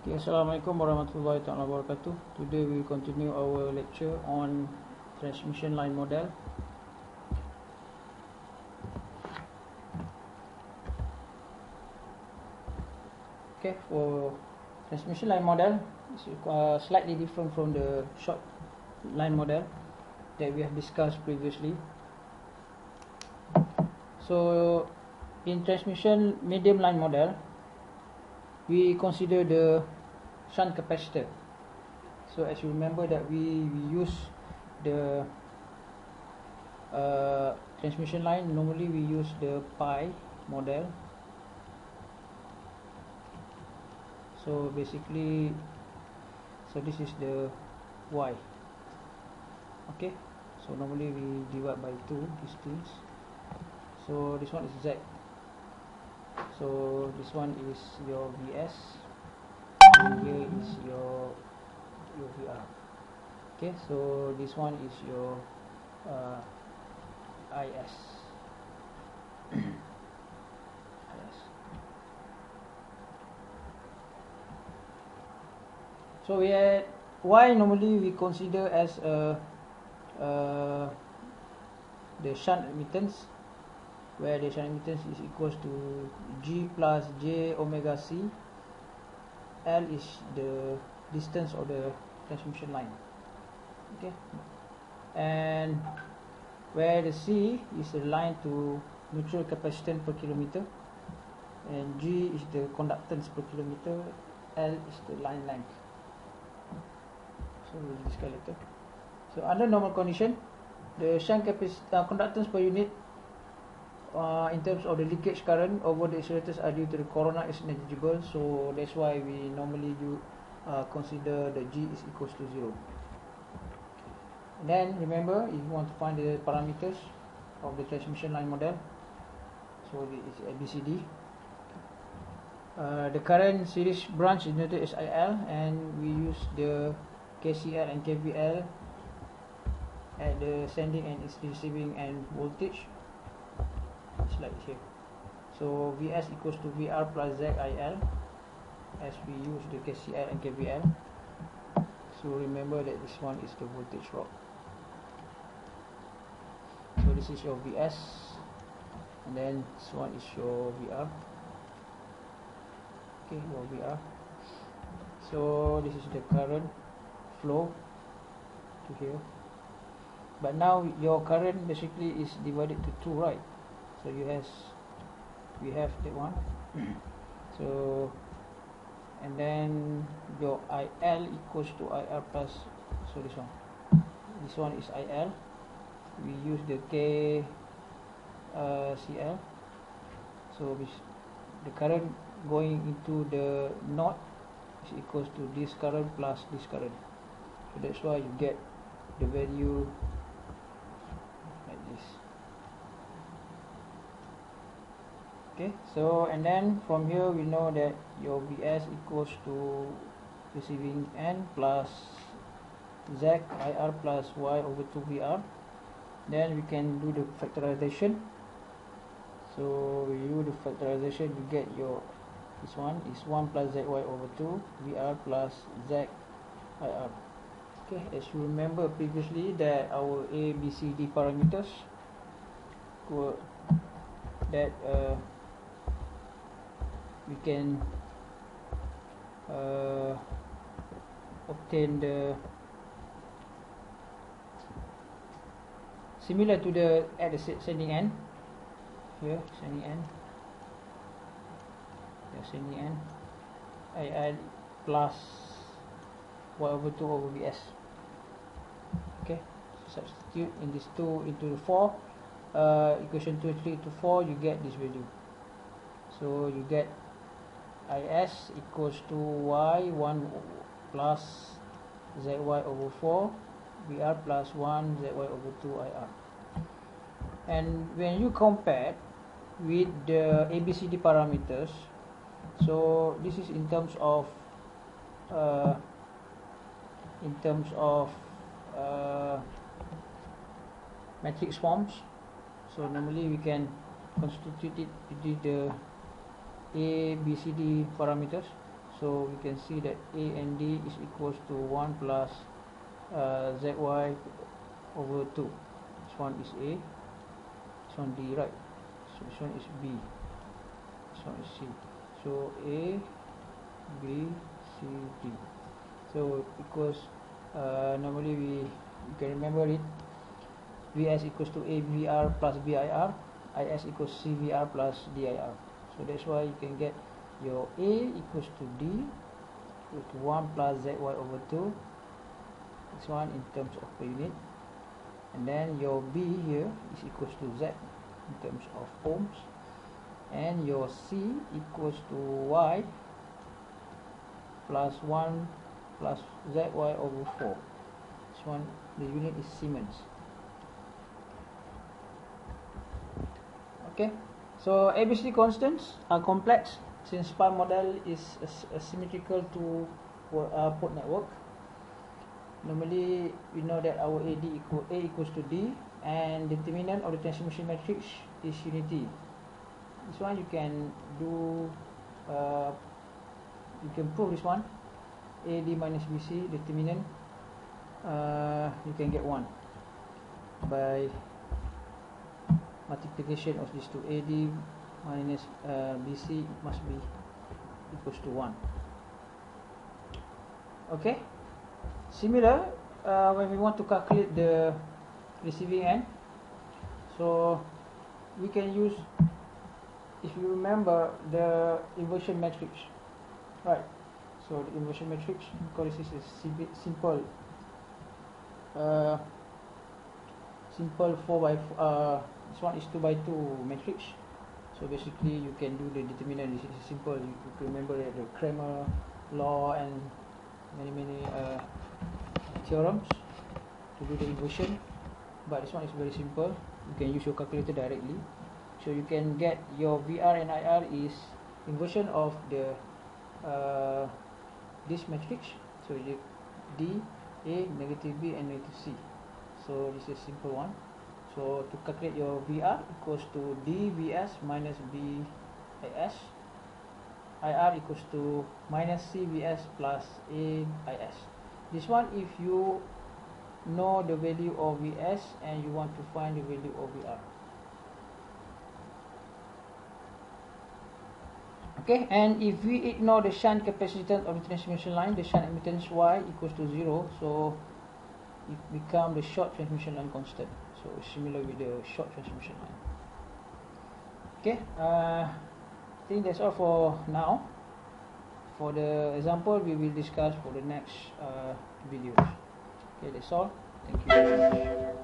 Okay, Assalamualaikum warahmatullahi wabarakatuh. Today we will continue our lecture on transmission line model. Okay, for transmission line model, it's slightly different from the short line model that we have discussed previously. So, in transmission medium line model, we consider the shunt capacitor. So as you remember that we use the transmission line, normally we use the pi model. So basically, so this is the y. Okay, so normally we divide by 2 these things. So this one is z. So this one is your Vs, and here is your VR. Okay, so this one is your IS. IS. So we had Y normally we consider as the shunt admittance, where the shunt admittance is equals to G plus J omega C. L is the distance of the transmission line. Okay, and where the C is the line to neutral capacitance per kilometer, and G is the conductance per kilometer, L is the line length. So we'll discuss later. So under normal condition, the shunt conductance per unit in terms of the leakage current over the insulators are due to the corona is negligible. So that's why we normally consider the G is equals to 0. And then remember, if you want to find the parameters of the transmission line model, so it's ABCD. The current series branch is noted as IL, and we use the KCL and KVL at the sending and receiving end voltage. It's like here. So Vs equals to VR plus ZIL, as we use the KCL and KVL. So remember that this one is the voltage drop. So this is your Vs, and then this one is your VR. Okay, your VR. So this is the current flow to here. But now your current basically is divided to 2, right? So we have that one. So and then your IL equals to IR plus, so this one is IL. We use the KCL. So the current going into the node is equals to this current plus this current. So that's why you get the value like this. Okay, so and then from here we know that your Vs equals to receiving end plus Z IR plus Y over 2 VR. Then we can do the factorization. So we do the factorization, you get your, this one is 1 plus ZY over 2 VR plus Z IR. Okay, as you remember previously that our A, B, C, D parameters were that we can obtain the similar to the at the sending end. Here sending end, sending end, IL plus Y over 2 over Vs. Okay, substitute in this 2 into the 4, equation 2 and 3 into 4, you get this value. So you get IS equals to Y1 plus ZY over 4 VR plus 1 ZY over 2 IR. And when you compare with the ABCD parameters, so this is in terms of matrix forms. So normally we can constitute it with the A, B, C, D parameters. So we can see that A and D is equals to 1 plus zy over 2. This one is A, this one D, right? So this one is B, this one is C. So A, B, C, D. So because normally we can remember it, Vs equals to AVR plus BIR, Is equals CVR plus DIR. So that's why you can get your A equals to D equals to 1 plus ZY over 2. This one in terms of per unit. And then your B here is equals to Z in terms of ohms. And your C equals to Y plus 1 plus ZY over 4. This one, the unit is Siemens. Okay, so ABCD constants are complex since pi model is a symmetrical to port network. Normally we know that our A equals to D, and determinant of the transmission matrix is unity. This one you can do, you can prove this one. AD minus BC determinant, you can get 1 by multiplication of these two. AD minus BC must be equals to 1. Okay, similar when we want to calculate the receiving end, so we can use, if you remember, the inversion matrix, right? So the inversion matrix, because this is simple simple 4 by this one is 2 by 2 matrix. So basically you can do the determinant. This is simple. You can remember the Kramer law and many theorems to do the inversion, but this one is very simple. You can use your calculator directly. So you can get your VR and IR is inversion of the this matrix. So you D, A, negative B and negative C. So this is a simple one. So to calculate your VR equals to DVS minus BIS, IR equals to minus CVS plus AIS. This one, if you know the value of VS and you want to find the value of VR. Okay, and if we ignore the shunt capacitance of the transmission line, the shunt admittance Y equals to 0, so it becomes the short transmission line constant. So similar with the short transmission line. Okay, I think that's all for now. For the example, we will discuss for the next videos. Okay, that's all. Thank you very much.